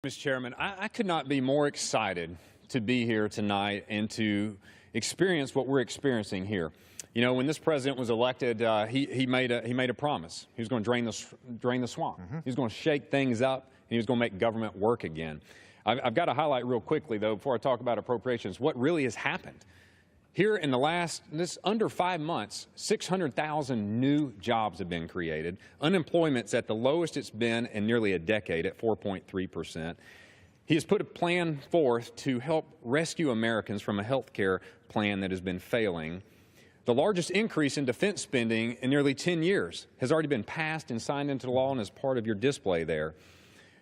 Mr. Chairman, I could not be more excited to be here tonight and to experience what we're experiencing here. You know, when this president was elected, he made a promise. He was going to drain the swamp. He was going to shake things up, and he was going to make government work again. I've got to highlight real quickly, though, before I talk about appropriations, what really has happened. Here in this under 5 months, 600,000 new jobs have been created. Unemployment's at the lowest it's been in nearly a decade at 4.3%. He has put a plan forth to help rescue Americans from a health care plan that has been failing. The largest increase in defense spending in nearly 10 years has already been passed and signed into law and is part of your display there.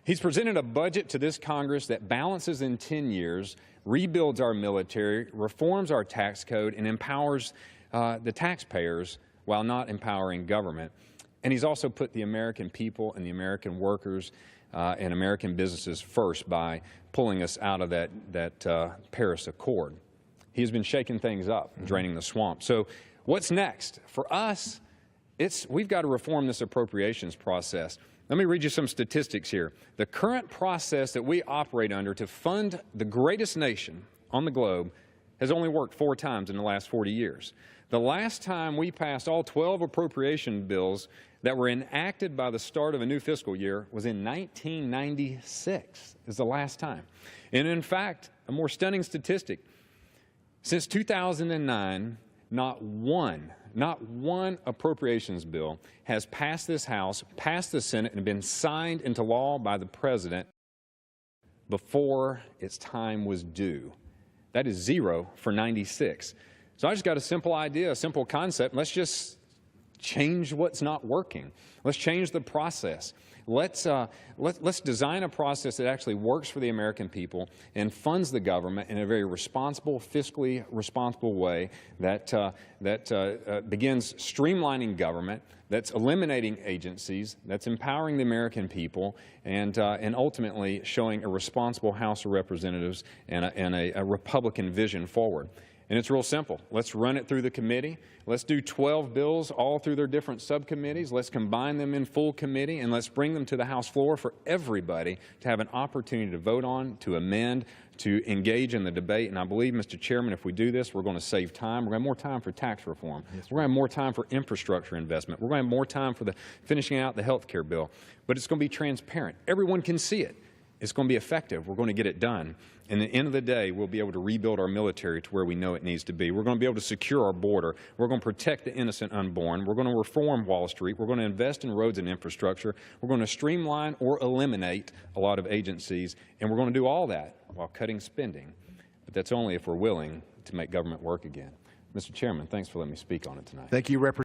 He's presented a budget to this Congress that balances in 10 years, rebuilds our military, reforms our tax code, and empowers the taxpayers while not empowering government. And he's also put the American people and the American workers and American businesses first by pulling us out of that Paris Accord. He has been shaking things up and draining the swamp. So what's next? For us, we've got to reform this appropriations process. Let me read you some statistics here. The current process that we operate under to fund the greatest nation on the globe has only worked 4 times in the last 40 years. The last time we passed all 12 appropriation bills that were enacted by the start of a new fiscal year was in 1996, is the last time. And in fact, a more stunning statistic, since 2009, not one appropriations bill has passed this House, passed the Senate, and been signed into law by the President before its time was due. That is 0 for 96. So I just got a simple idea, a simple concept. Let's just change what's not working. Let's change the process. Let's design a process that actually works for the American people and funds the government in a very responsible, fiscally responsible way that begins streamlining government, that's eliminating agencies, that's empowering the American people, and ultimately showing a responsible House of Representatives and a Republican vision forward. And it's real simple. Let's run it through the committee. Let's do 12 bills all through their different subcommittees. Let's combine them in full committee, and let's bring them to the House floor for everybody to have an opportunity to vote on, to amend, to engage in the debate. And I believe, Mr. Chairman, if we do this, we're going to save time. We're going to have more time for tax reform. We're going to have more time for infrastructure investment. We're going to have more time for finishing out the health care bill. But it's going to be transparent. Everyone can see it. It's going to be effective. We're going to get it done. And at the end of the day, we'll be able to rebuild our military to where we know it needs to be. We're going to be able to secure our border. We're going to protect the innocent unborn. We're going to reform Wall Street. We're going to invest in roads and infrastructure. We're going to streamline or eliminate a lot of agencies. And we're going to do all that while cutting spending. But that's only if we're willing to make government work again. Mr. Chairman, thanks for letting me speak on it tonight. Thank you, Representative.